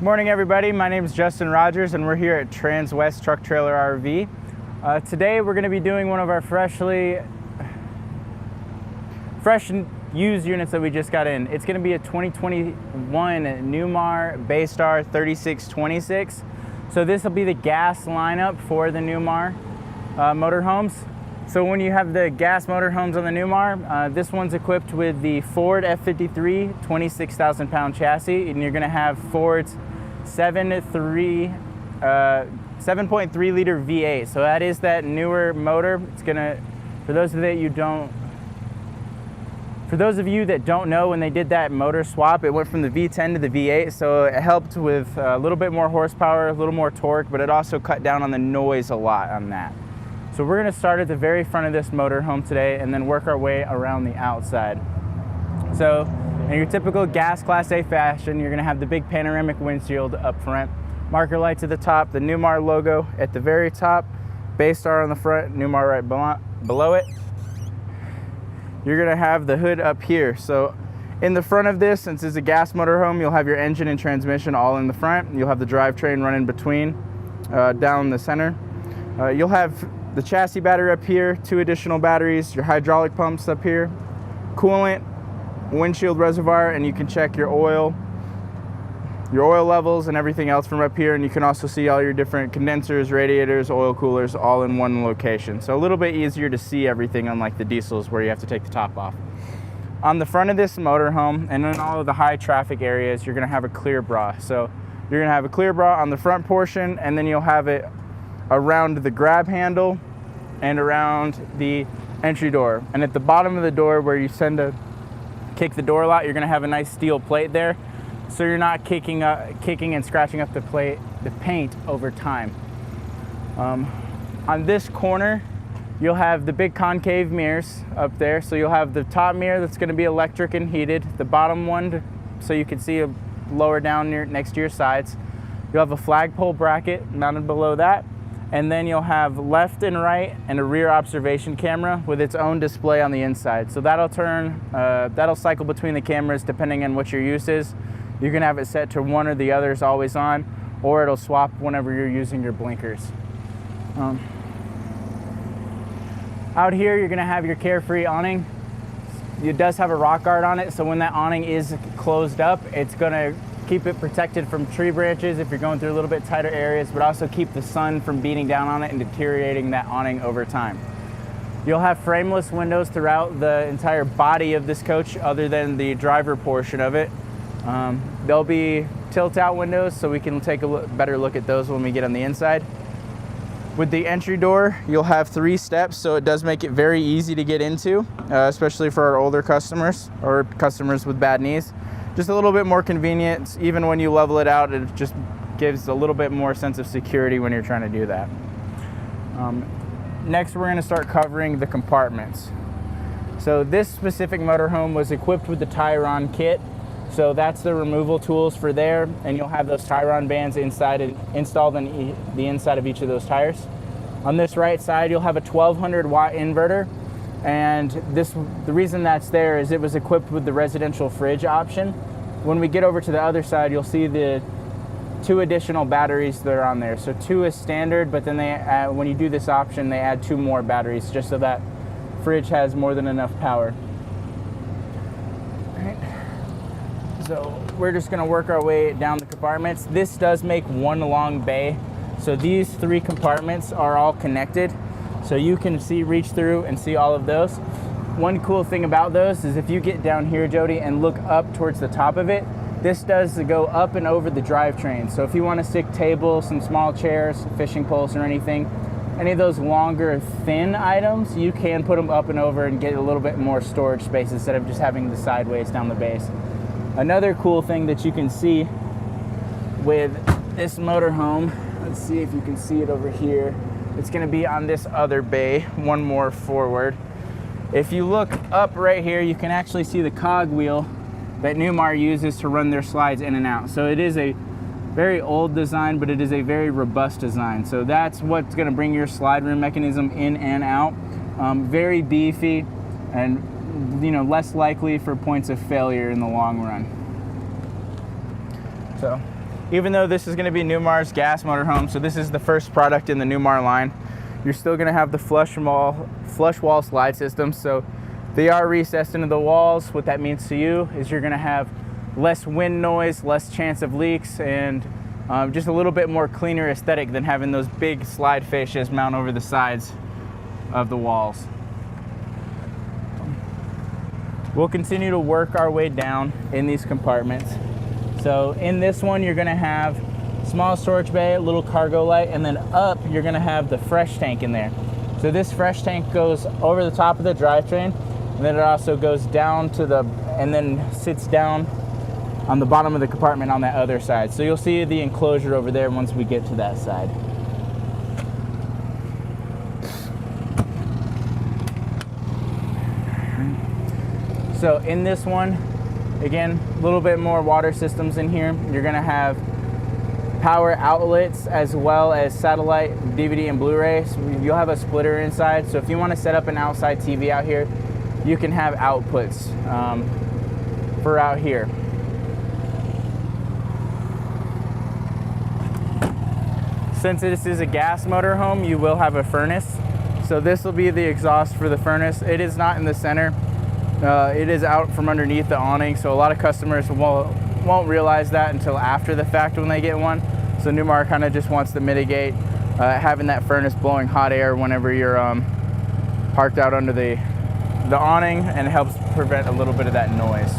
Morning everybody, my name is Justin Rogers and we're here at Transwest Truck Trailer RV. Today we're going to be doing one of our fresh used units that we just got in. It's going to be a 2021 Newmar Baystar 3626. So this will be the gas lineup for the Newmar motorhomes. So when you have the gas motorhomes on the Newmar, this one's equipped with the Ford F53 26,000 pound chassis, and you're going to have Ford's 7.3 liter V8. So that is that newer motor. It's gonna, for those of you that don't know, when they did that motor swap, it went from the V10 to the V8. So it helped with a little bit more horsepower, a little more torque, but it also cut down on the noise a lot on that. So we're gonna start at the very front of this motorhome today and then work our way around the outside. So in your typical gas Class A fashion, you're gonna have the big panoramic windshield up front, marker lights at the top, the Newmar logo at the very top, Baystar on the front, Newmar right below it. You're gonna have the hood up here. So in the front of this, since it's a gas motorhome, you'll have your engine and transmission all in the front. You'll have the drivetrain running between, down the center. You'll have the chassis battery up here, 2 additional batteries, your hydraulic pumps up here, coolant, windshield reservoir, and you can check your oil levels and everything else from up here, and you can also see all your different condensers, radiators, oil coolers all in one location. So a little bit easier to see everything, unlike the diesels where you have to take the top off. On the front of this motorhome and in all of the high traffic areas, you're going to have a clear bra. So you're going to have a clear bra on the front portion, and then you'll have it around the grab handle and around the entry door. And at the bottom of the door where you send to kick the door lot, you're going to have a nice steel plate there, so you're not kicking and scratching up the paint over time. On this corner, you'll have the big concave mirrors up there. So you'll have the top mirror that's going to be electric and heated, the bottom one so you can see lower down next to your sides. You'll have a flagpole bracket mounted below that, and then you'll have left and right and a rear observation camera with its own display on the inside. So that'll cycle between the cameras depending on what your use is. You can have it set to one or the other is always on, or it'll swap whenever you're using your blinkers. Out here, you're gonna have your Carefree awning. It does have a rock guard on it, so when that awning is closed up, it's gonna keep it protected from tree branches if you're going through a little bit tighter areas, but also keep the sun from beating down on it and deteriorating that awning over time. You'll have frameless windows throughout the entire body of this coach other than the driver portion of it. There'll be tilt-out windows, so we can take a better look at those when we get on the inside. With the entry door, you'll have 3 steps, so it does make it very easy to get into, especially for our older customers or customers with bad knees. Just a little bit more convenient. Even when you level it out, it just gives a little bit more sense of security when you're trying to do that. Next, we're going to start covering the compartments. So this specific motorhome was equipped with the Tyron kit. So that's the removal tools for there, and you'll have those Tyron bands installed in the inside of each of those tires. On this right side, you'll have a 1200 watt inverter, and the reason that's there is it was equipped with the residential fridge option. When we get over to the other side, you'll see the 2 additional batteries that are on there. So 2 is standard, but then when you do this option, they add 2 more batteries just so that fridge has more than enough power. So we're just gonna work our way down the compartments. This does make one long bay. So these 3 compartments are all connected. So you can reach through and see all of those. One cool thing about those is if you get down here, Jody, and look up towards the top of it, this does go up and over the drivetrain. So if you wanna stick tables, some small chairs, fishing poles or anything, any of those longer, thin items, you can put them up and over and get a little bit more storage space instead of just having the sideways down the base. Another cool thing that you can see with this motorhome, let's see if you can see it over here. It's gonna be on this other bay, one more forward. If you look up right here, you can actually see the cog wheel that Newmar uses to run their slides in and out. So it is a very old design, but it is a very robust design. So that's what's gonna bring your slide rim mechanism in and out. Very beefy and less likely for points of failure in the long run. So even though this is going to be Newmar's gas motorhome, so this is the first product in the Newmar line, you're still going to have the flush wall slide system. So they are recessed into the walls. What that means to you is you're going to have less wind noise, less chance of leaks, and just a little bit more cleaner aesthetic than having those big slide fascias mount over the sides of the walls. We'll continue to work our way down in these compartments. So in this one, you're gonna have small storage bay, a little cargo light, and then up, you're gonna have the fresh tank in there. So this fresh tank goes over the top of the drivetrain, and then it also goes down to the, and then sits down on the bottom of the compartment on that other side. So you'll see the enclosure over there once we get to that side. So in this one, again, a little bit more water systems in here. You're gonna have power outlets as well as satellite, DVD, and Blu-ray. So you'll have a splitter inside. So if you wanna set up an outside TV out here, you can have outputs for out here. Since this is a gas motorhome, you will have a furnace. So this will be the exhaust for the furnace. It is not in the center. It is out from underneath the awning. So a lot of customers won't realize that until after the fact when they get one. So Newmar kind of just wants to mitigate having that furnace blowing hot air whenever you're parked out under the awning, and it helps prevent a little bit of that noise.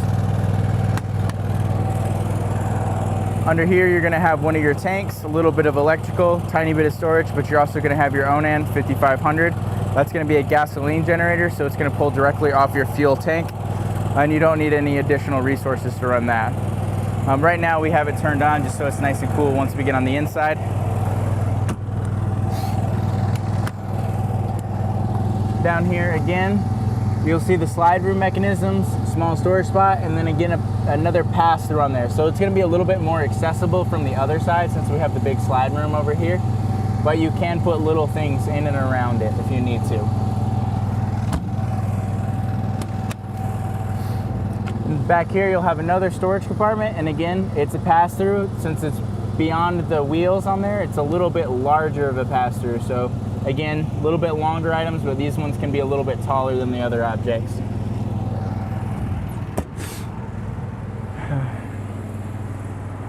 Under here, you're gonna have one of your tanks, a little bit of electrical, tiny bit of storage, but you're also gonna have your own end 5500. That's gonna be a gasoline generator, so it's gonna pull directly off your fuel tank, and you don't need any additional resources to run that. Right now, we have it turned on just so it's nice and cool once we get on the inside. Down here again, you'll see the slide room mechanisms, small storage spot, and then again another pass through on there. So it's gonna be a little bit more accessible from the other side since we have the big slide room over here, but you can put little things in and around it if you need to. Back here you'll have another storage compartment, and again it's a pass through. Since it's beyond the wheels on there, it's a little bit larger of a pass through. So again, a little bit longer items, but these ones can be a little bit taller than the other objects.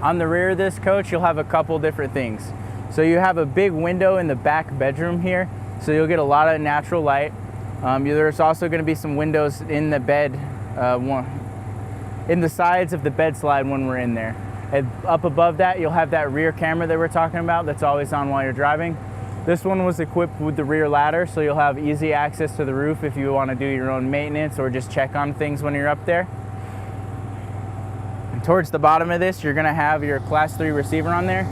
On the rear of this coach, you'll have a couple different things. So you have a big window in the back bedroom here, so you'll get a lot of natural light. There's also going to be some windows in the bed, in the sides of the bed slide when we're in there. And up above that, you'll have that rear camera that we're talking about that's always on while you're driving. This one was equipped with the rear ladder, so you'll have easy access to the roof if you want to do your own maintenance or just check on things when you're up there. And towards the bottom of this, you're going to have your Class 3 receiver on there.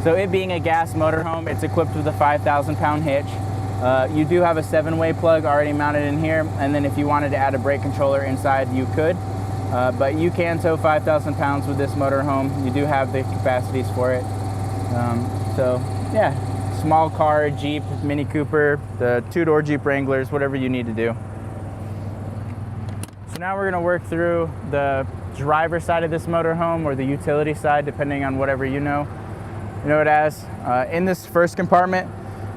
So it being a gas motorhome, it's equipped with a 5,000-pound hitch. You do have a 7-way plug already mounted in here, and then if you wanted to add a brake controller inside, you could. But you can tow 5,000 pounds with this motorhome. You do have the capacities for it. So yeah, small car, Jeep, Mini Cooper, the 2-door Jeep Wranglers, whatever you need to do. So now we're gonna work through the driver side of this motorhome, or the utility side, depending on whatever you know it as. In this first compartment,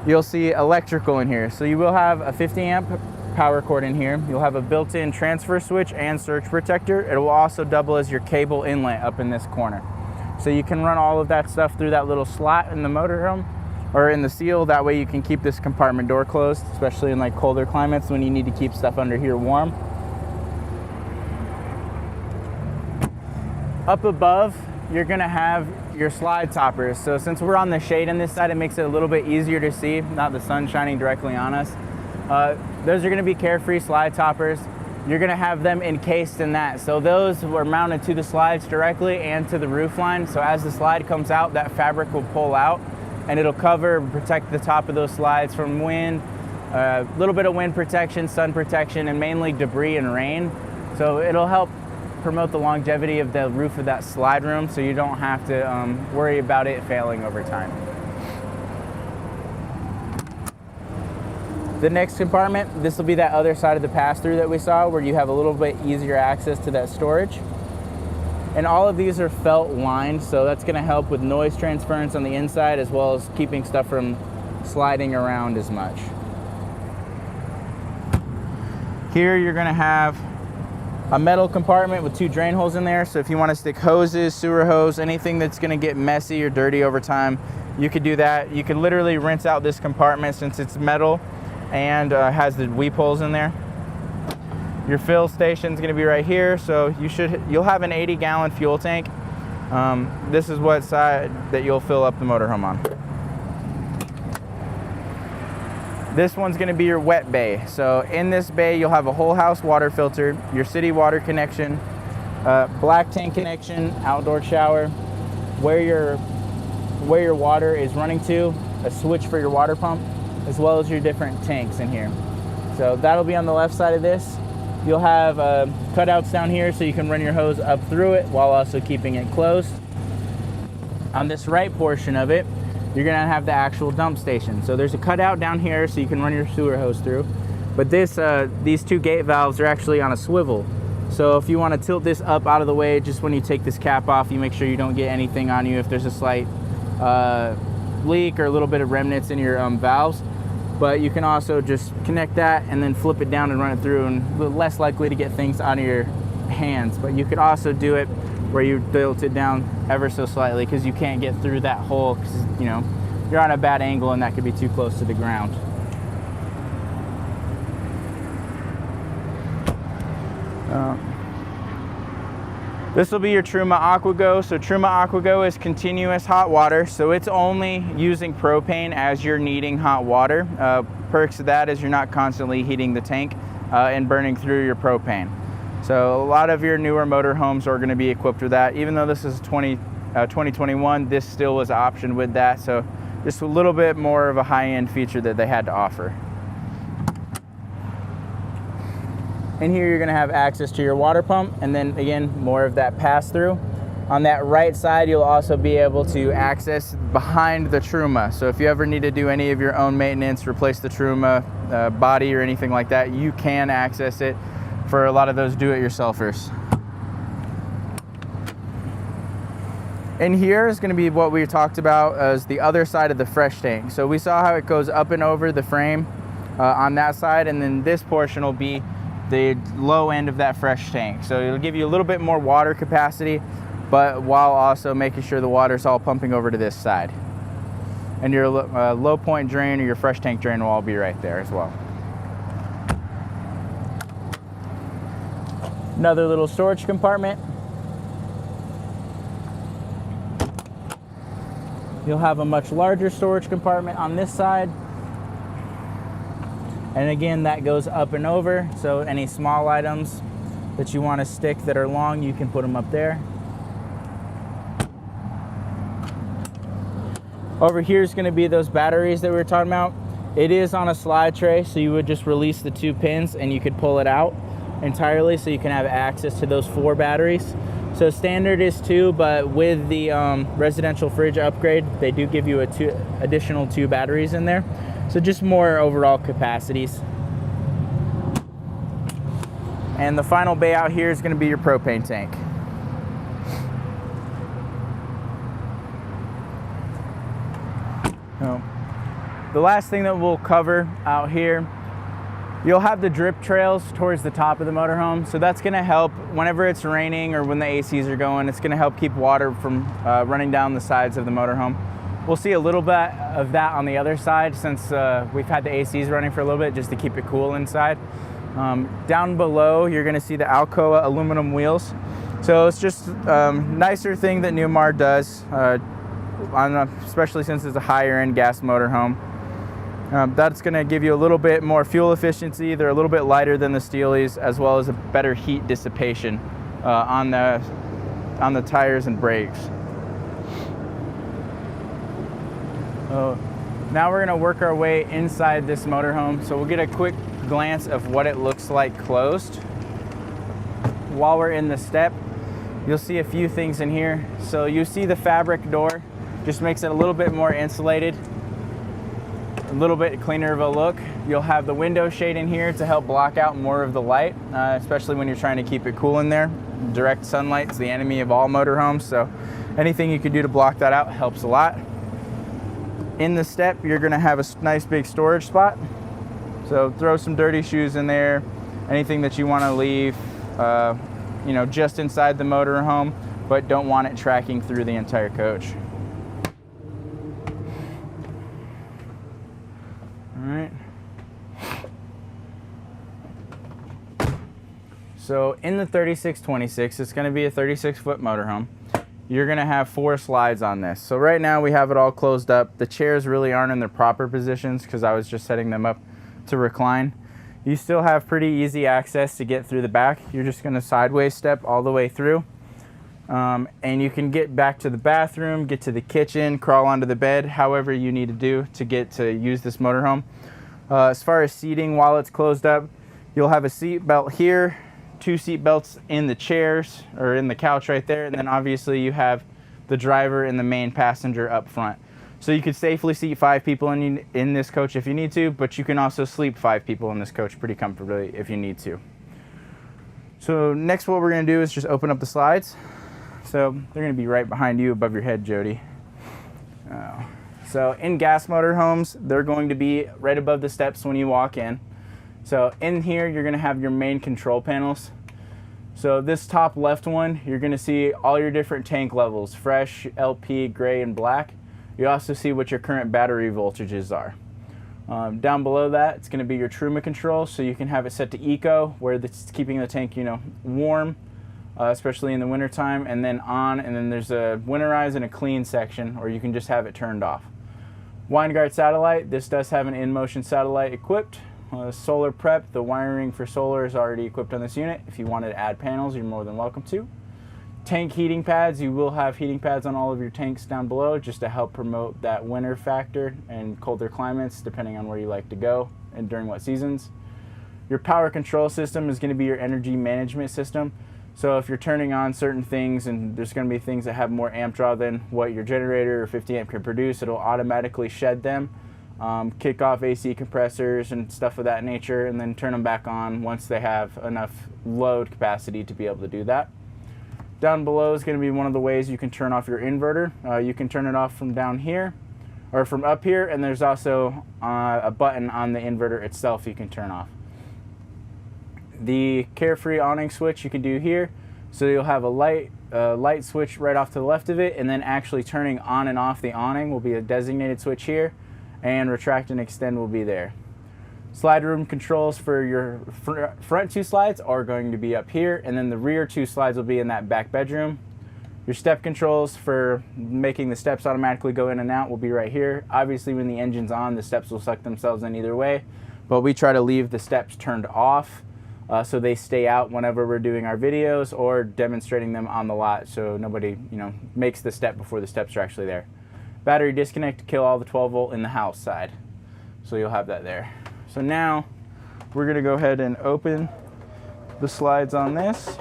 you'll see electrical in here. So you will have a 50-amp power cord in here. You'll have a built-in transfer switch and surge protector. It will also double as your cable inlet up in this corner. So you can run all of that stuff through that little slot in the motorhome, or in the seal. That way you can keep this compartment door closed, especially in like colder climates when you need to keep stuff under here warm. Up above, you're gonna have your slide toppers. So since we're on the shade on this side, it makes it a little bit easier to see, not the sun shining directly on us. Those are gonna be Carefree slide toppers. You're gonna have them encased in that. So those were mounted to the slides directly and to the roof line. So as the slide comes out, that fabric will pull out and it'll cover and protect the top of those slides from wind, a little bit of wind protection, sun protection, and mainly debris and rain. So it'll help promote the longevity of the roof of that slide room, so you don't have to worry about it failing over time. The next compartment, this will be that other side of the pass-through that we saw, where you have a little bit easier access to that storage. And all of these are felt lined, so that's gonna help with noise transference on the inside, as well as keeping stuff from sliding around as much. Here you're gonna have a metal compartment with 2 drain holes in there, so if you wanna stick hoses, sewer hose, anything that's gonna get messy or dirty over time, you could do that. You could literally rinse out this compartment since it's metal and has the weep holes in there. Your fill station is going to be right here, so you'll have an 80-gallon fuel tank. This is what side that you'll fill up the motorhome on. This one's going to be your wet bay. So in this bay, you'll have a whole house water filter, your city water connection, black tank connection, outdoor shower, where your water is running to, a switch for your water pump, as well as your different tanks in here. So that'll be on the left side of this. You'll have cutouts down here so you can run your hose up through it while also keeping it closed. On this right portion of it, you're gonna have the actual dump station. So there's a cutout down here so you can run your sewer hose through. But these 2 gate valves are actually on a swivel. So if you wanna tilt this up out of the way, just when you take this cap off, you make sure you don't get anything on you if there's a slight leak or a little bit of remnants in your valves. But you can also just connect that and then flip it down and run it through, and less likely to get things out of your hands. But you could also do it where you tilt it down ever so slightly, because you can't get through that hole, because you know you're on a bad angle and that could be too close to the ground. This will be your Truma AquaGo. So Truma AquaGo is continuous hot water, so it's only using propane as you're needing hot water. Perks of that is you're not constantly heating the tank and burning through your propane. So a lot of your newer motorhomes are going to be equipped with that. Even though this is 2021, this still was optioned with that. So just a little bit more of a high-end feature that they had to offer. In here, you're gonna have access to your water pump, and then again, more of that pass-through. On that right side, you'll also be able to access behind the Truma. So if you ever need to do any of your own maintenance, replace the Truma body or anything like that, you can access it for a lot of those do-it-yourselfers. In here is gonna be what we talked about as the other side of the fresh tank. So we saw how it goes up and over the frame on that side, and then this portion will be the low end of that fresh tank. So it'll give you a little bit more water capacity, but while also making sure the water's all pumping over to this side. And your low point drain or your fresh tank drain will all be right there as well. Another little storage compartment. You'll have a much larger storage compartment on this side. And again, that goes up and over, so any small items that you want to stick that are long, you can put them up there. Over here is going to be those batteries that we were talking about. It is on a slide tray, so you would just release the 2 pins and you could pull it out entirely, so you can have access to those 4 batteries. So standard is 2, but with the residential fridge upgrade, they do give you additional 2 batteries in there. So just more overall capacities. And the final bay out here is going to be your propane tank. So, the last thing that we'll cover out here, you'll have the drip trails towards the top of the motorhome. So that's going to help whenever it's raining or when the ACs are going. It's going to help keep water from running down the sides of the motorhome. We'll see a little bit of that on the other side, since we've had the ACs running for a little bit just to keep it cool inside. Down below, you're going to see the Alcoa aluminum wheels. So it's just a nicer thing that Newmar does, especially since it's a higher end gas motorhome. That's going to give you a little bit more fuel efficiency. They're a little bit lighter than the Steelies, as well as a better heat dissipation on the tires and brakes. Now we're going to work our way inside this motorhome. So we'll get a quick glance of what it looks like closed. While we're in the step, you'll see a few things in here. So you see the fabric door, just makes it a little bit more insulated, a little bit cleaner of a look. you'll have the window shade in here to help block out more of the light, especially when you're trying to keep it cool in there. Direct sunlight is the enemy of all motorhomes, so anything you can do to block that out helps a lot. In the step, you're gonna have a nice big storage spot. So throw some dirty shoes in there, anything that you wanna leave, you know, just inside the motorhome, but don't want it tracking through the entire coach. All right. So in the 3626, it's going to be a 36-foot motorhome. You're going to have 4 slides on this. So right now we have it all closed up. The chairs really aren't in their proper positions because I was just setting them up to recline. You still have pretty easy access to get through the back. You're just going to sideways step all the way through. And you can get back to the bathroom, get to the kitchen, crawl onto the bed, however you need to do to get to use this motorhome. As far as seating, while it's closed up, you'll have a seat belt here, 2 seat belts in the chairs or in the couch right there, and then obviously you have the driver and the main passenger up front. So you could safely seat 5 people in this coach if you need to, but you can also sleep 5 people in this coach pretty comfortably if you need to. So next what we're going to do is just open up the slides. So they're going to be right behind you above your head, Jody. So in gas motor homes, they're going to be right above the steps when you walk in. So in here, you're going to have your main control panels. So this top left one, you're going to see all your different tank levels, fresh, LP, gray, and black. You also see what your current battery voltages are. Down below that, it's going to be your Truma control, so you can have it set to eco, where it's keeping the tank, you know, warm, especially in the winter time, and then on, and then there's a winterize and a clean section, or you can just have it turned off. Winegard satellite, this does have an in-motion satellite equipped. Solar prep, the wiring for solar is already equipped on this unit. If you wanted to add panels, you're more than welcome to. Tank heating pads, you will have heating pads on all of your tanks down below just to help promote that winter factor and colder climates depending on where you like to go and during what seasons. Your power control system is going to be your energy management system. So if you're turning on certain things and there's going to be things that have more amp draw than what your generator or 50 amp can produce, it'll automatically shed them. Kick off AC compressors and stuff of that nature, and then turn them back on once they have enough load capacity to be able to do that. Down below is going to be one of the ways you can turn off your inverter. You can turn it off from down here or from up here, and there's also a button on the inverter itself you can turn off. The carefree awning switch you can do here, so you'll have a light switch right off to the left of it, and then actually turning on and off the awning will be a designated switch here, and retract and extend will be there. Slide room controls for your front 2 slides are going to be up here, and then the rear 2 slides will be in that back bedroom. Your step controls for making the steps automatically go in and out will be right here. Obviously when the engine's on, the steps will suck themselves in either way, but we try to leave the steps turned off so they stay out whenever we're doing our videos or demonstrating them on the lot, so nobody, you know, makes the step before the steps are actually there. Battery disconnect to kill all the 12 volt in the house side. So you'll have that there. So now we're gonna go ahead and open the slides on this.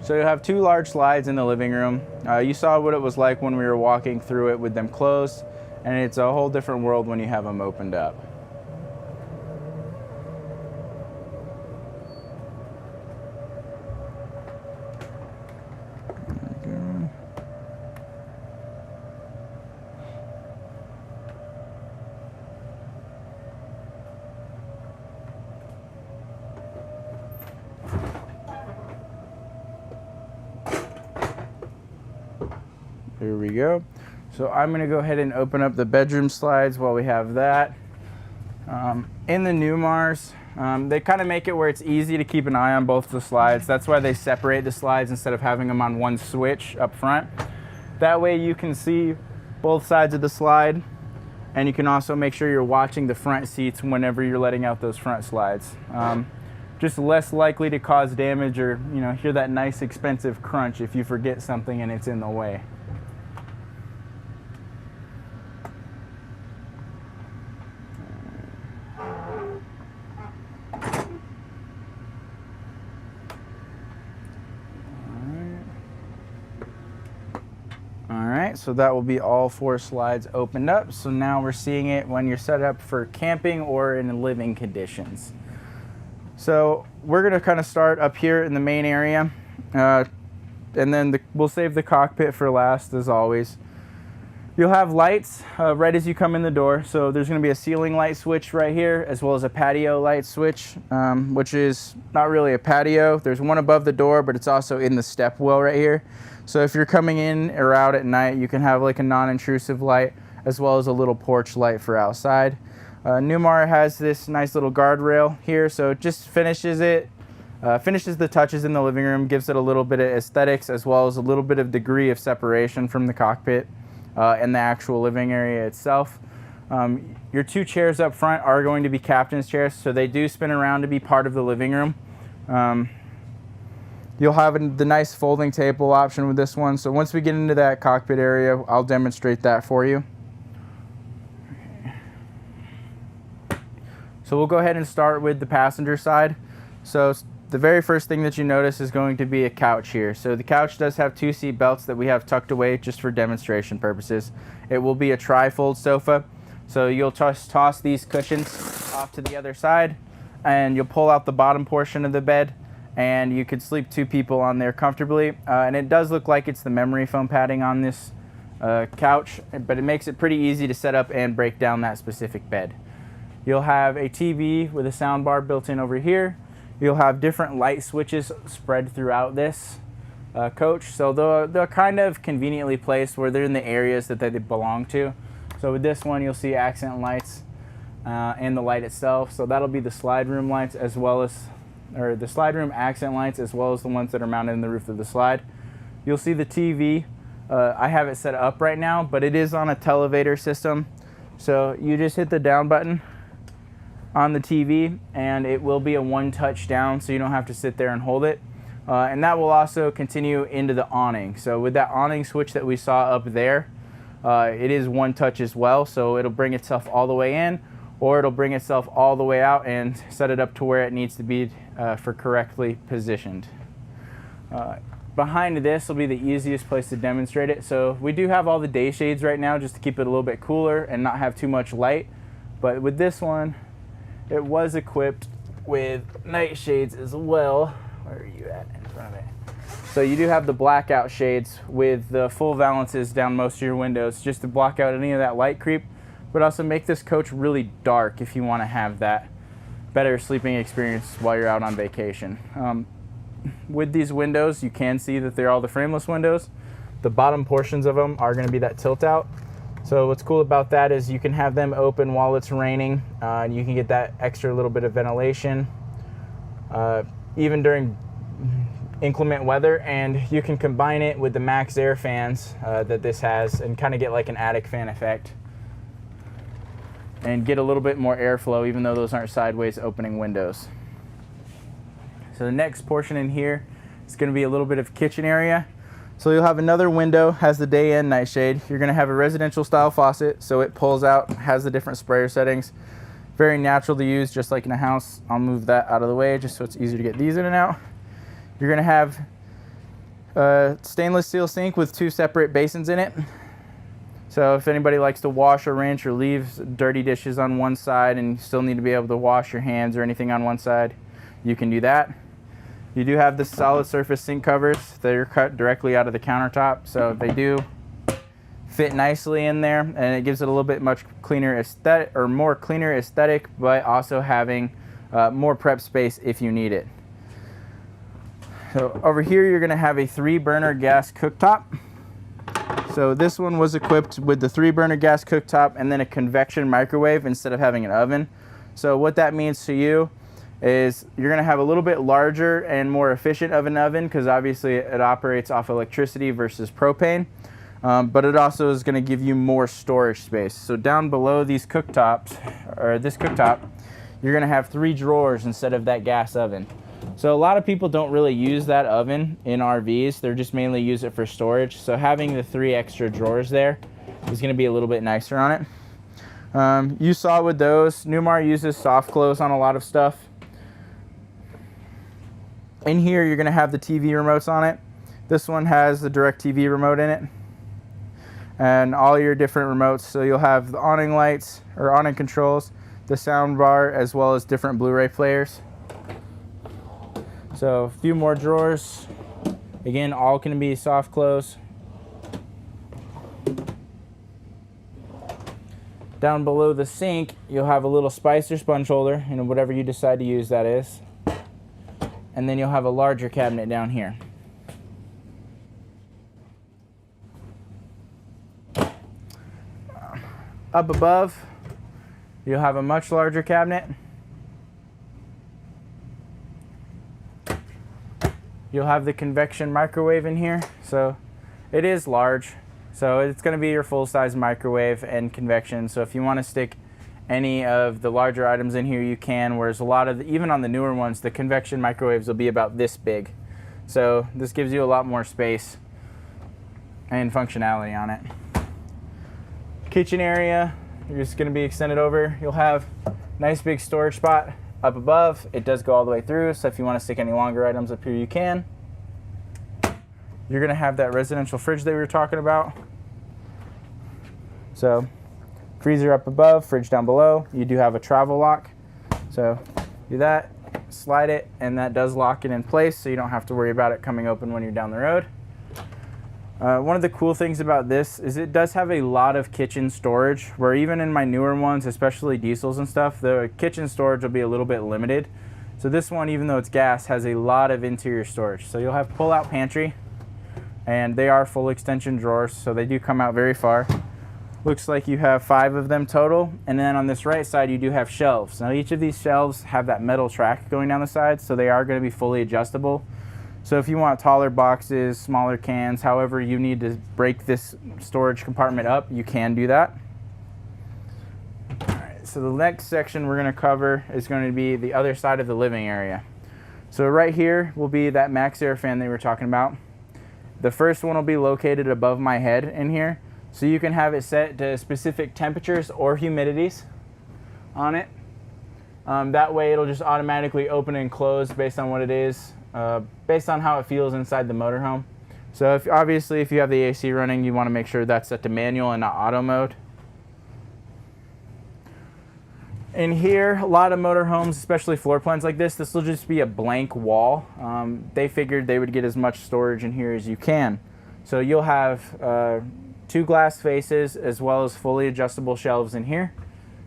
So you'll have 2 large slides in the living room. You saw what it was like when we were walking through it with them closed, and it's a whole different world when you have them opened up. Here we go. So I'm going to go ahead and open up the bedroom slides while we have that. In the Newmars, they kind of make it where it's easy to keep an eye on both the slides. That's why they separate the slides instead of having them on one switch up front. That way you can see both sides of the slide, and you can also make sure you're watching the front seats whenever you're letting out those front slides. Just less likely to cause damage or, you know, hear that nice expensive crunch if you forget something and it's in the way. night. So that will be all 4 slides opened up. So now we're seeing it when you're set up for camping or in living conditions. So we're going to kind of start up here in the main area, and then we'll save the cockpit for last, as always. You'll have lights right as you come in the door. So there's going to be a ceiling light switch right here, as well as a patio light switch, which is not really a patio. There's one above the door, but it's also in the step well right here. So if you're coming in or out at night, you can have like a non-intrusive light, as well as a little porch light for outside. Newmar has this nice little guardrail here, so it just finishes the touches in the living room, gives it a little bit of aesthetics, as well as a little bit of degree of separation from the cockpit and the actual living area itself. Your 2 chairs up front are going to be captain's chairs, so they do spin around to be part of the living room. You'll have the nice folding table option with this one, so once we get into that cockpit area, I'll demonstrate that for you. So we'll go ahead and start with the passenger side. So the very first thing that you notice is going to be a couch here. So the couch does have 2 seat belts that we have tucked away just for demonstration purposes. It will be a tri-fold sofa. So you'll just toss these cushions off to the other side, and you'll pull out the bottom portion of the bed, and you could sleep 2 people on there comfortably. And it does look like it's the memory foam padding on this couch, but it makes it pretty easy to set up and break down that specific bed. You'll have a TV with a sound bar built in over here. You'll have different light switches spread throughout this coach. So they're kind of conveniently placed where they're in the areas that they belong to. So with this one, you'll see accent lights and the light itself. So that'll be the slide room lights, as well as, or the slide room accent lights, as well as the ones that are mounted in the roof of the slide. You'll see the TV. I have it set up right now, but it is on a televator system. So you just hit the down button on the TV, and it will be a 1-touch down, so you don't have to sit there and hold it. And that will also continue into the awning. So with that awning switch that we saw up there, it is 1-touch as well, so it'll bring itself all the way in, or it'll bring itself all the way out and set it up to where it needs to be for correctly positioned. Behind this will be the easiest place to demonstrate it. So we do have all the day shades right now just to keep it a little bit cooler and not have too much light. But with this one, it was equipped with night shades as well. Where are you at in front of it? So you do have the blackout shades with the full valances down most of your windows, just to block out any of that light creep, but also make this coach really dark if you want to have that better sleeping experience while you're out on vacation. With these windows, you can see that they're all the frameless windows. The bottom portions of them are going to be that tilt out. So what's cool about that is you can have them open while it's raining, and you can get that extra little bit of ventilation even during inclement weather, and you can combine it with the max air fans that this has and kind of get like an attic fan effect and get a little bit more airflow, even though those aren't sideways opening windows. So the next portion in here is going to be a little bit of kitchen area. So you'll have another window, has the day and night shade. You're going to have a residential style faucet, so it pulls out, has the different sprayer settings. Very natural to use, just like in a house. I'll move that out of the way just so it's easier to get these in and out. You're going to have a stainless steel sink with 2 separate basins in it. So if anybody likes to wash or rinse or leaves dirty dishes on one side and you still need to be able to wash your hands or anything on one side, you can do that. You do have the solid surface sink covers that are cut directly out of the countertop, so they do fit nicely in there, and it gives it a little bit much cleaner aesthetic, or more cleaner aesthetic, but also having more prep space if you need it. So over here you're going to have a 3-burner gas cooktop. So this one was equipped with the 3-burner gas cooktop and then a convection microwave instead of having an oven. So what that means to you is you're going to have a little bit larger and more efficient of an oven, because obviously it operates off electricity versus propane, but it also is going to give you more storage space. So down below these cooktops, or this cooktop, you're going to have 3 drawers instead of that gas oven. So a lot of people don't really use that oven in RVs. They're just mainly use it for storage. So having the 3 extra drawers there is going to be a little bit nicer on it. You saw with those, Newmar uses soft close on a lot of stuff. In here, you're going to have the TV remotes on it. This one has the direct TV remote in it. and all your different remotes. So you'll have the awning lights or awning controls, the sound bar, as well as different Blu-ray players. So a few more drawers. Again, all can be soft close. Down below the sink, you'll have a little spicer sponge holder, whatever you decide to use that is. And then you'll have a larger cabinet down here. Up above, you'll have a much larger cabinet. You'll have the convection microwave in here, so it is large. So it's going to be your full-size microwave and convection. So if you want to stick any of the larger items in here, you can, whereas a lot of even on the newer ones, the convection microwaves will be about this big. So this gives you a lot more space and functionality on it. Kitchen area, you're just going to be extended over. You'll have a nice big storage spot up above. It does go all the way through, so if you want to stick any longer items up here, you can. You're going to have that residential fridge that we were talking about. So freezer up above, fridge down below. You do have a travel lock. So do that, slide it, and that does lock it in place, so you don't have to worry about it coming open when you're down the road. One of the cool things about this is it does have a lot of kitchen storage, where even in my newer ones, especially diesels and stuff, the kitchen storage will be a little bit limited. So this one, even though it's gas, has a lot of interior storage. So you'll have pull-out pantry, and they are full extension drawers, so they do come out very far. Looks like you have 5 of them total, and then on this right side you do have shelves. Now each of these shelves have that metal track going down the side, so they are going to be fully adjustable. So if you want taller boxes, smaller cans, however you need to break this storage compartment up, you can do that. All right, so the next section we're going to cover is going to be the other side of the living area. So right here will be that max air fan that we were talking about. The first one will be located above my head in here, so you can have it set to specific temperatures or humidities on it. That way it'll just automatically open and close based on what it is, based on how it feels inside the motorhome. So obviously if you have the AC running, you want to make sure that's set to manual and not auto mode. In here, a lot of motorhomes, especially floor plans like this will just be a blank wall. They figured they would get as much storage in here as you can. So you'll have 2 glass faces as well as fully adjustable shelves in here.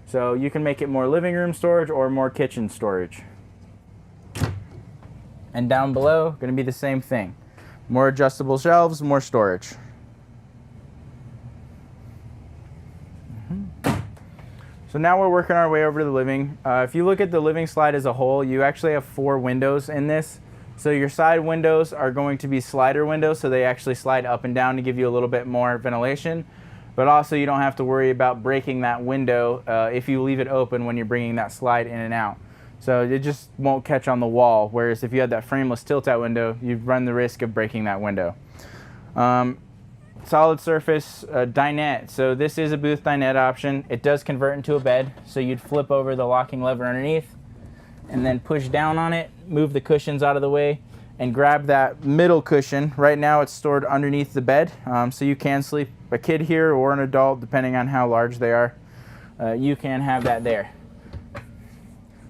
So you can make it more living room storage or more kitchen storage. And down below, going to be the same thing. More adjustable shelves, more storage. So now we're working our way over to the living. If you look at the living slide as a whole, you actually have 4 windows in this. So your side windows are going to be slider windows, so they actually slide up and down to give you a little bit more ventilation. But also you don't have to worry about breaking that window if you leave it open when you're bringing that slide in and out. So it just won't catch on the wall, whereas if you had that frameless tilt-out window, you'd run the risk of breaking that window. Solid surface dinette. So this is a booth dinette option. It does convert into a bed, so you'd flip over the locking lever underneath and then push down on it, move the cushions out of the way, and grab that middle cushion. Right now it's stored underneath the bed, so you can sleep a kid here or an adult, depending on how large they are. You can have that there.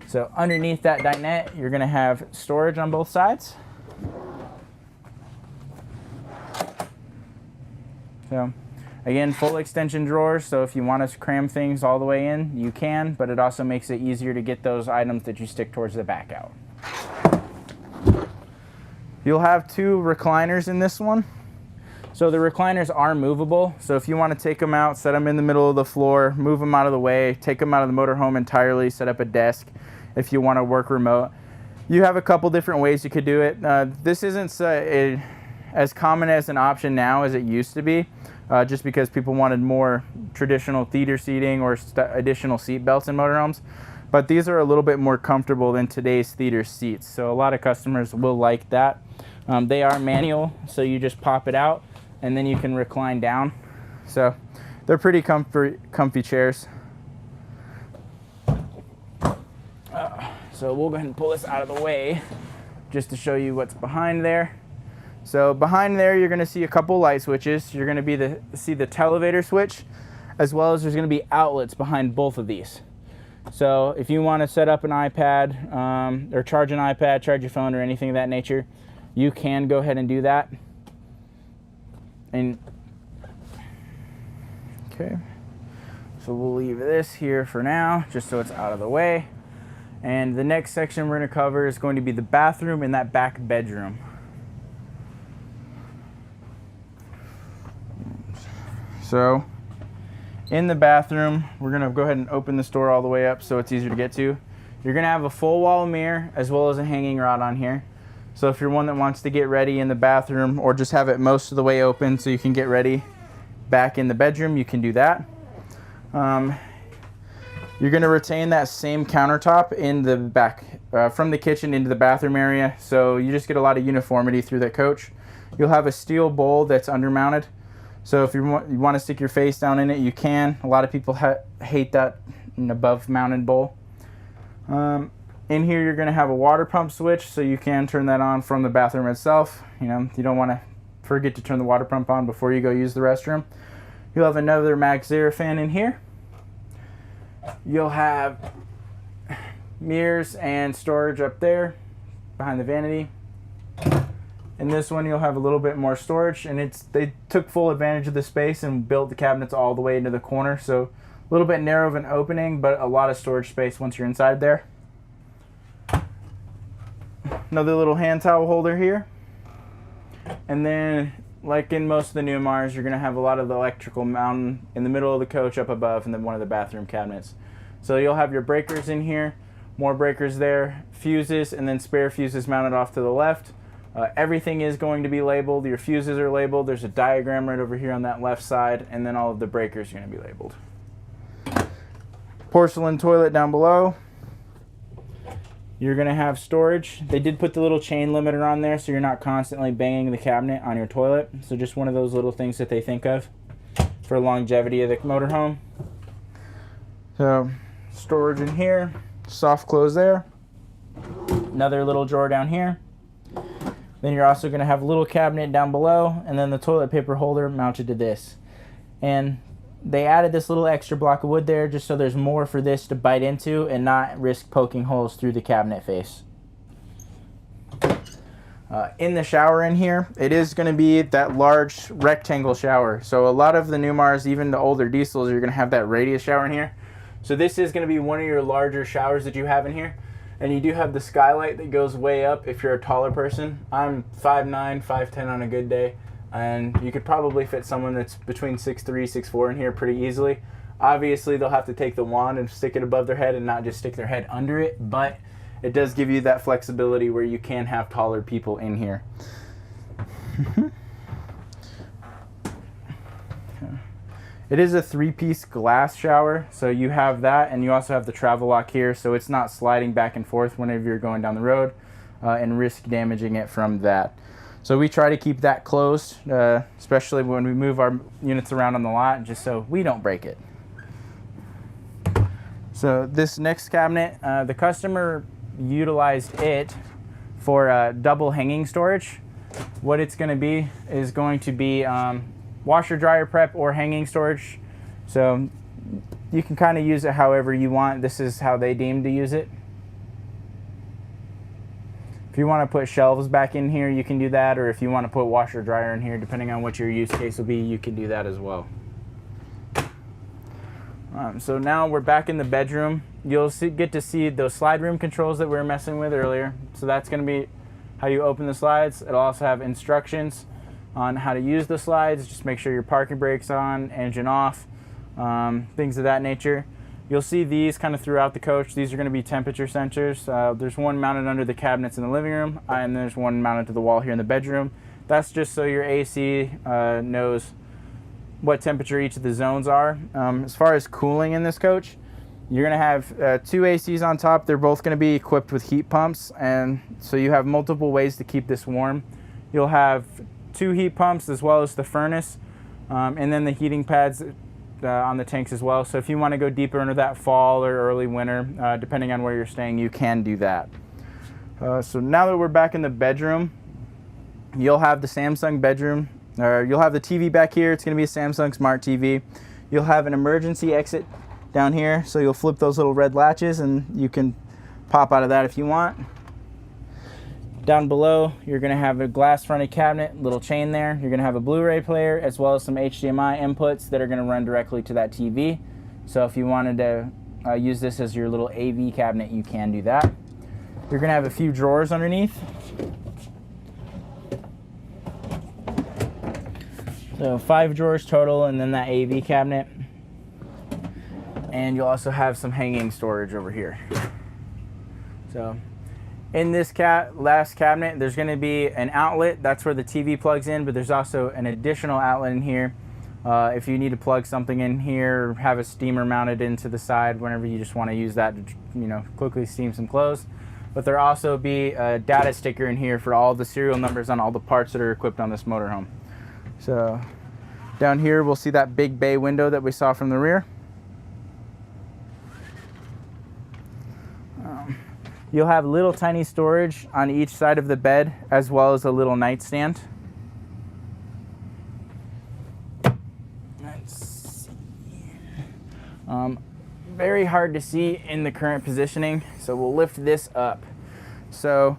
So underneath that dinette, you're going to have storage on both sides. So again, full extension drawers, so if you want to cram things all the way in, you can, but it also makes it easier to get those items that you stick towards the back out. You'll have 2 recliners in this one. So the recliners are movable, so if you want to take them out, set them in the middle of the floor, move them out of the way, take them out of the motorhome entirely, set up a desk if you want to work remote. You have a couple different ways you could do it. This isn't as common as an option now as it used to be, just because people wanted more traditional theater seating or additional seat belts in motorhomes. But these are a little bit more comfortable than today's theater seats, so a lot of customers will like that. They are manual, so you just pop it out and then you can recline down. So they're pretty comfy chairs. So we'll go ahead and pull this out of the way just to show you what's behind there. So behind there, you're gonna see a couple light switches. You're gonna see the televator switch, as well as there's gonna be outlets behind both of these. So if you wanna set up an iPad, or charge an iPad, charge your phone, or anything of that nature, you can go ahead and do that. And okay, so we'll leave this here for now, just so it's out of the way. And the next section we're gonna cover is going to be the bathroom and that back bedroom. So in the bathroom, we're gonna go ahead and open this door all the way up so it's easier to get to. You're gonna have a full wall mirror as well as a hanging rod on here. So if you're one that wants to get ready in the bathroom, or just have it most of the way open so you can get ready back in the bedroom, you can do that. You're gonna retain that same countertop in the back, from the kitchen into the bathroom area. So you just get a lot of uniformity through that coach. You'll have a steel bowl that's undermounted. So if you want to stick your face down in it, you can. A lot of people hate that above mounted bowl. In here, you're going to have a water pump switch, so you can turn that on from the bathroom itself. You know, you don't want to forget to turn the water pump on before you go use the restroom. You'll have another Max Zero fan in here. You'll have mirrors and storage up there behind the vanity. In this one, you'll have a little bit more storage, and they took full advantage of the space and built the cabinets all the way into the corner. So a little bit narrow of an opening, but a lot of storage space once you're inside there. Another little hand towel holder here. And then, like in most of the Newmars, you're gonna have a lot of the electrical mounting in the middle of the coach up above, and then one of the bathroom cabinets. So you'll have your breakers in here, more breakers there, fuses, and then spare fuses mounted off to the left. Everything is going to be labeled. Your fuses are labeled. There's a diagram right over here on that left side, and then all of the breakers are going to be labeled. Porcelain toilet down below. You're going to have storage. They did put the little chain limiter on there, so you're not constantly banging the cabinet on your toilet. So just one of those little things that they think of for longevity of the motorhome. So storage in here, soft close there. Another little drawer down here. Then you're also going to have a little cabinet down below, and then the toilet paper holder mounted to this. And they added this little extra block of wood there just so there's more for this to bite into and not risk poking holes through the cabinet face. In the shower in here, it is going to be that large rectangle shower. So a lot of the Newmars, even the older diesels, you're going to have that radius shower in here. So this is going to be one of your larger showers that you have in here. And you do have the skylight that goes way up if you're a taller person. I'm 5'9", 5'10" on a good day. And you could probably fit someone that's between 6'3", 6'4" in here pretty easily. Obviously, they'll have to take the wand and stick it above their head and not just stick their head under it. But it does give you that flexibility where you can have taller people in here. It is a 3-piece glass shower, so you have that, and you also have the travel lock here, so it's not sliding back and forth whenever you're going down the road and risk damaging it from that. So we try to keep that closed, especially when we move our units around on the lot, just so we don't break it. So this next cabinet, the customer utilized it for double hanging storage. What it's going to be is going to be washer dryer prep or hanging storage, so you can kind of use it however you want. This is how they deem to use it. If you want to put shelves back in here, you can do that, or if you want to put washer dryer in here, depending on what your use case will be, you can do that as well. So now we're back in the bedroom. You'll get to see those slide room controls that we were messing with earlier. So that's going to be how you open the slides. It'll also have instructions on how to use the slides. Just make sure your parking brake's on, engine off, things of that nature. You'll see these kind of throughout the coach. These are going to be temperature sensors. There's one mounted under the cabinets in the living room, and there's one mounted to the wall here in the bedroom. That's just so your AC knows what temperature each of the zones are. As far as cooling in this coach, you're going to have 2 ACs on top. They're both going to be equipped with heat pumps, and so you have multiple ways to keep this warm. You'll have 2 heat pumps as well as the furnace, and then the heating pads on the tanks as well. So if you want to go deeper into that fall or early winter, depending on where you're staying, you can do that. So now that we're back in the bedroom, You'll have the Samsung bedroom, or you'll have the TV back here. It's going to be a Samsung Smart TV. You'll have an emergency exit down here, so you'll flip those little red latches and you can pop out of that if you want. Down below, you're going to have a glass fronted cabinet, little chain there. You're going to have a Blu-ray player as well as some HDMI inputs that are going to run directly to that TV. So if you wanted to use this as your little AV cabinet, you can do that. You're going to have a few drawers underneath. So 5 drawers total, and then that AV cabinet. And you'll also have some hanging storage over here. So in this last cabinet, there's going to be an outlet. That's where the TV plugs in, but there's also an additional outlet in here. If you need to plug something in here, or have a steamer mounted into the side whenever you just want to use that to, you know, quickly steam some clothes. But there'll also be a data sticker in here for all the serial numbers on all the parts that are equipped on this motorhome. So down here, we'll see that big bay window that we saw from the rear. You'll have little tiny storage on each side of the bed, as well as a little nightstand. Let's see. Very hard to see in the current positioning, so we'll lift this up. So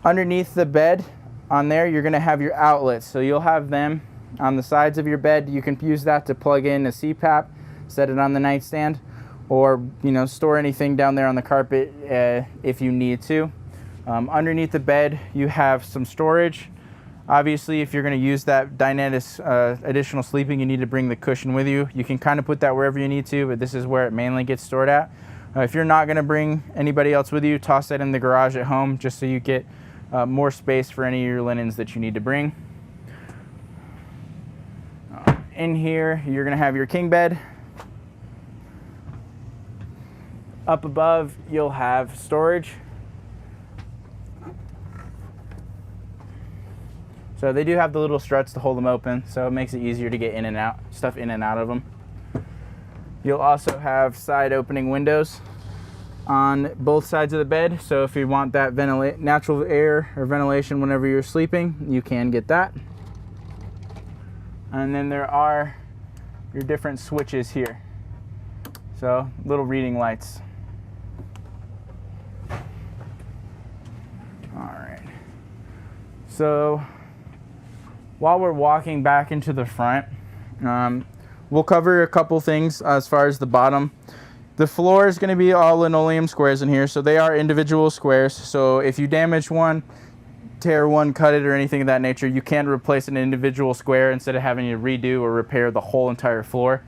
underneath the bed on there, you're going to have your outlets. So you'll have them on the sides of your bed. You can use that to plug in a CPAP, set it on the nightstand, or, you know, store anything down there on the carpet if you need to. Underneath the bed, you have some storage. Obviously, if you're going to use that Dynetis additional sleeping, you need to bring the cushion with you. You can kind of put that wherever you need to, but this is where it mainly gets stored at. If you're not going to bring anybody else with you, toss that in the garage at home just so you get more space for any of your linens that you need to bring. In here, you're going to have your king bed. Up above, you'll have storage. So they do have the little struts to hold them open, so it makes it easier to get in and out, stuff in and out of them. You'll also have side opening windows on both sides of the bed, so if you want that natural air or ventilation whenever you're sleeping, you can get that. And then there are your different switches here. So little reading lights. All right. So while we're walking back into the front, we'll cover a couple things as far as the bottom. The floor is going to be all linoleum squares in here, so they are individual squares. So if you damage one, tear one, cut it, or anything of that nature, you can replace an individual square instead of having to redo or repair the whole entire floor.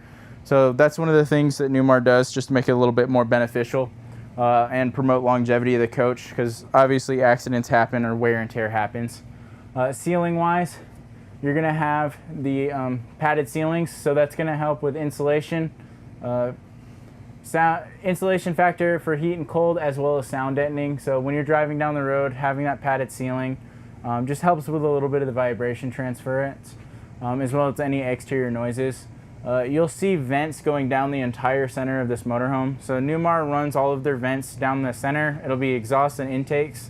So that's one of the things that Newmar does, just to make it a little bit more beneficial and promote longevity of the coach, because obviously accidents happen or wear and tear happens. Ceiling wise, you're going to have the padded ceilings, so that's going to help with insulation, insulation factor for heat and cold, as well as sound deadening. So when you're driving down the road, having that padded ceiling just helps with a little bit of the vibration transference, as well as any exterior noises. You'll see vents going down the entire center of this motorhome. So Newmar runs all of their vents down the center. It'll be exhaust and intakes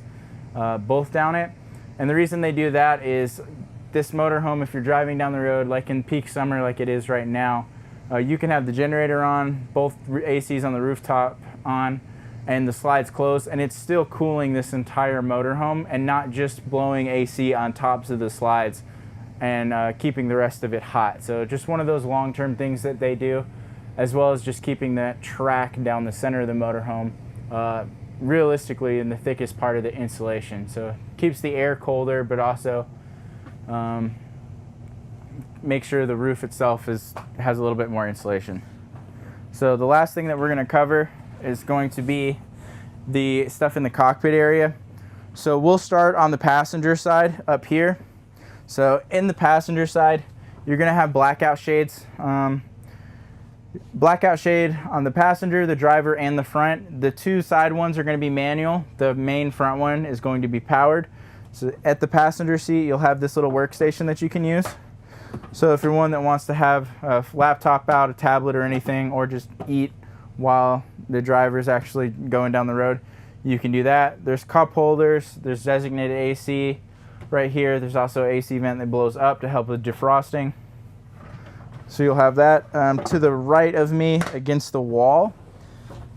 both down it. And the reason they do that is this motorhome, if you're driving down the road, like in peak summer like it is right now, you can have the generator on, both ACs on the rooftop on, and the slides closed, and it's still cooling this entire motorhome and not just blowing AC on tops of the slides and keeping the rest of it hot. So just one of those long-term things that they do, as well as just keeping that track down the center of the motorhome realistically in the thickest part of the insulation. So it keeps the air colder, but also make sure the roof itself has a little bit more insulation. So the last thing that we're going to cover is going to be the stuff in the cockpit area. So we'll start on the passenger side up here. So in the passenger side, you're going to have blackout shades. Blackout shade on the passenger, the driver, and the front. The two side ones are going to be manual. The main front one is going to be powered. So at the passenger seat, you'll have this little workstation that you can use. So if you're one that wants to have a laptop out, a tablet or anything, or just eat while the driver's actually going down the road, you can do that. There's cup holders, there's designated AC, Right here, there's also an AC vent that blows up to help with defrosting. So you'll have that. To the right of me, against the wall,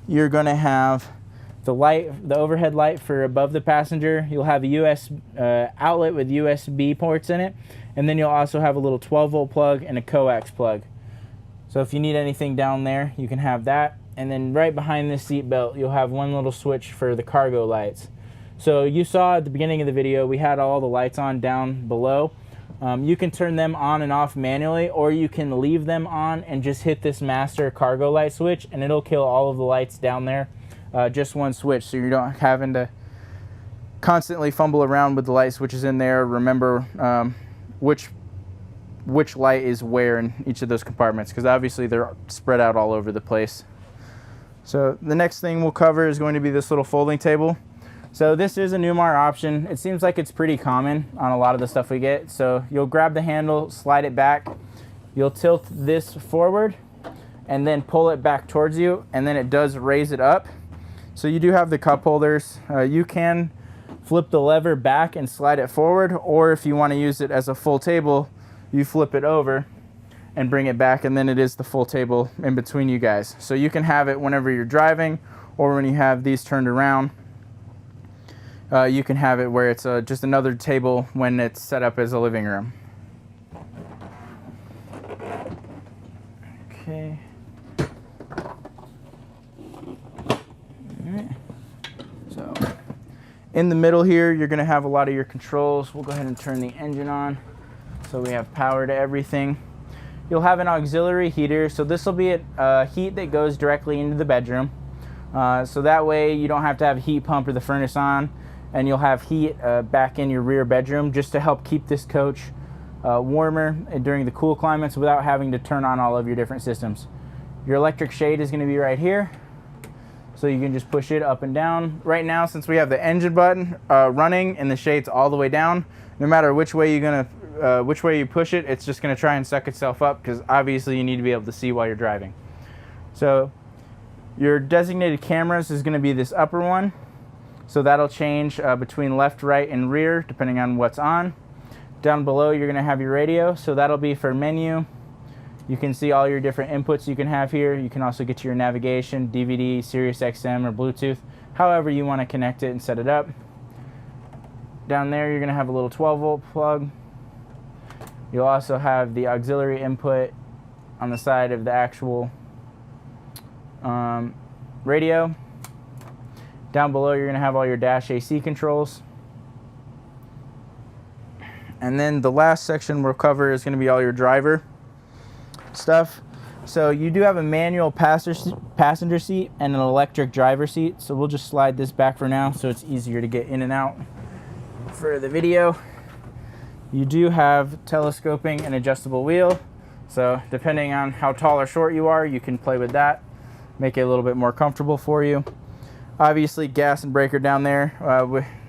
you're going to have the light, the overhead light for above the passenger. You'll have a US outlet with USB ports in it, and then you'll also have a little 12-volt plug and a coax plug. So if you need anything down there, you can have that. And then right behind this seat belt, you'll have one little switch for the cargo lights. So you saw at the beginning of the video, we had all the lights on down below. You can turn them on and off manually, or you can leave them on and just hit this master cargo light switch, and it'll kill all of the lights down there. Just one switch, so you don't having to constantly fumble around with the light switches in there. Remember which light is where in each of those compartments, because obviously they're spread out all over the place. So the next thing we'll cover is going to be this little folding table. So this is a Newmar option. It seems like it's pretty common on a lot of the stuff we get. So you'll grab the handle, slide it back, you'll tilt this forward and then pull it back towards you, and then it does raise it up. So you do have the cup holders. You can flip the lever back and slide it forward, or if you want to use it as a full table, you flip it over and bring it back, and then it is the full table in between you guys. So you can have it whenever you're driving, or when you have these turned around. You can have it where it's just another table when it's set up as a living room. Okay. Alright. So in the middle here, you're going to have a lot of your controls. We'll go ahead and turn the engine on. So we have power to everything. You'll have an auxiliary heater. So this will be a heat that goes directly into the bedroom. So that way you don't have to have a heat pump or the furnace on. And you'll have heat back in your rear bedroom just to help keep this coach warmer during the cool climates without having to turn on all of your different systems. Your electric shade is going to be right here, so you can just push it up and down. Right now, since we have the engine button running and the shade's all the way down, no matter which way you push it, it's just going to try and suck itself up, because obviously you need to be able to see while you're driving. So your designated cameras is going to be this upper one. So that'll change between left, right, and rear depending on what's on. Down below, you're gonna have your radio. So that'll be for menu. You can see all your different inputs you can have here. You can also get to your navigation, DVD, Sirius XM, or Bluetooth, however you wanna connect it and set it up. Down there, you're gonna have a little 12-volt plug. You'll also have the auxiliary input on the side of the actual radio. Down below, you're going to have all your dash AC controls. And then the last section we'll cover is going to be all your driver stuff. So you do have a manual passenger seat and an electric driver seat. So we'll just slide this back for now so it's easier to get in and out for the video. You do have telescoping and adjustable wheel. So depending on how tall or short you are, you can play with that, make it a little bit more comfortable for you. Obviously, gas and breaker down there.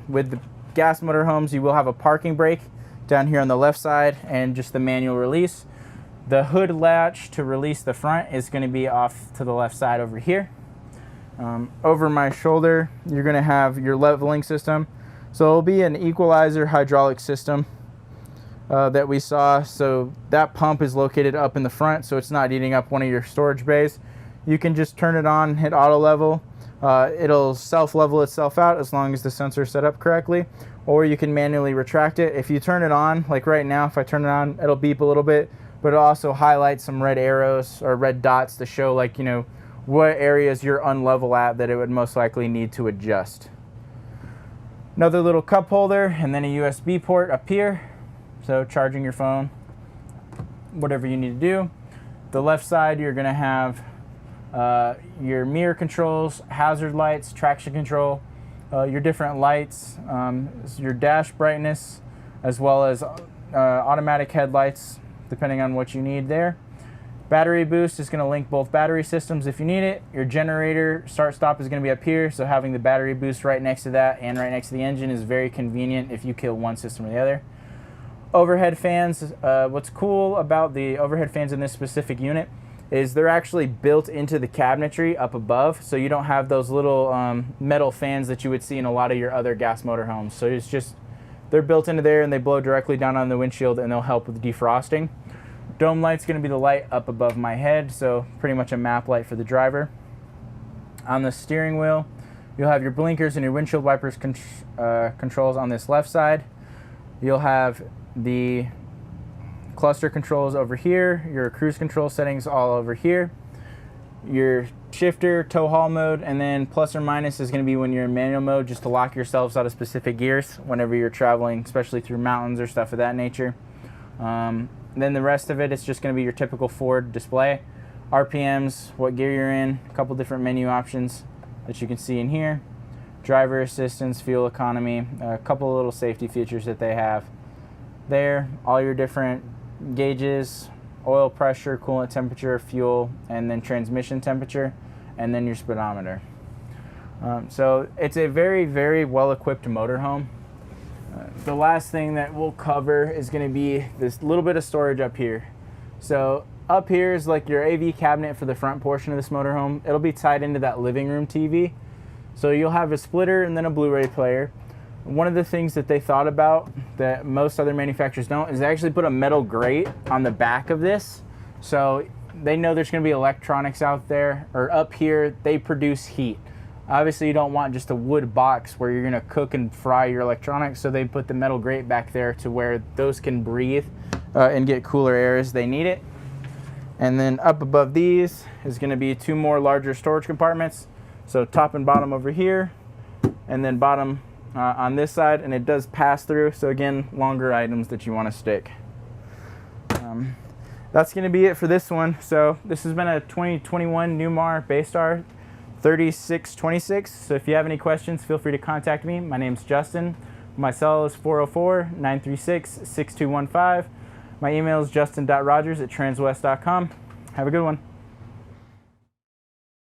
With the gas motorhomes, you will have a parking brake down here on the left side and just the manual release. The hood latch to release the front is going to be off to the left side over here. Over my shoulder, you're going to have your leveling system. So it'll be an equalizer hydraulic system that we saw. So that pump is located up in the front, so it's not eating up one of your storage bays. You can just turn it on, hit auto level. It'll self-level itself out as long as the sensor is set up correctly, or you can manually retract it. If you turn it on, like right now, if I turn it on, it'll beep a little bit, but it'll also highlight some red arrows or red dots to show, like, you know, what areas you're unlevel at that it would most likely need to adjust. Another little cup holder and then a USB port up here, so charging your phone, whatever you need to do. The left side, you're going to have your mirror controls, hazard lights, traction control, your different lights, your dash brightness, as well as automatic headlights, depending on what you need there. Battery boost is going to link both battery systems if you need it. Your generator start-stop is going to be up here, so having the battery boost right next to that and right next to the engine is very convenient if you kill one system or the other. Overhead fans, what's cool about the overhead fans in this specific unit is they're actually built into the cabinetry up above, so you don't have those little metal fans that you would see in a lot of your other gas motorhomes. So it's just They're built into there and they blow directly down on the windshield and they'll help with defrosting. Dome light's going to be the light up above my head, so pretty much a map light for the driver. On the steering wheel, you'll have your blinkers and your windshield wipers controls on this left side. You'll have the cluster controls over here, your cruise control settings all over here, your shifter, tow haul mode, and then plus or minus is going to be when you're in manual mode, just to lock yourselves out of specific gears whenever you're traveling, especially through mountains or stuff of that nature. Then the rest of it is just going to be your typical Ford display. RPMs, what gear you're in, a couple different menu options that you can see in here. Driver assistance, fuel economy, a couple of little safety features that they have there. All your different gauges, oil pressure, coolant temperature, fuel, and then transmission temperature, and then your speedometer. So it's a very, very well-equipped motorhome. The last thing that we'll cover is going to be this little bit of storage up here. So up here is like your AV cabinet for the front portion of this motorhome. It'll be tied into that living room TV. So you'll have a splitter and then a Blu-ray player. One of the things that they thought about that most other manufacturers don't is they actually put a metal grate on the back of this. So they know there's going to be electronics out there, or up here they produce heat. Obviously you don't want just a wood box where you're going to cook and fry your electronics, so they put the metal grate back there to where those can breathe and get cooler air as they need it. And then up above these is going to be two more larger storage compartments. So top and bottom over here, and then bottom on this side, and it does pass through. So again, longer items that you want to stick. That's going to be it for this one. So this has been a 2021 Newmar Baystar 3626. So if you have any questions, feel free to contact me. My name's Justin. My cell is 404-936-6215. My email is justin.rogers@transwest.com. Have a good one.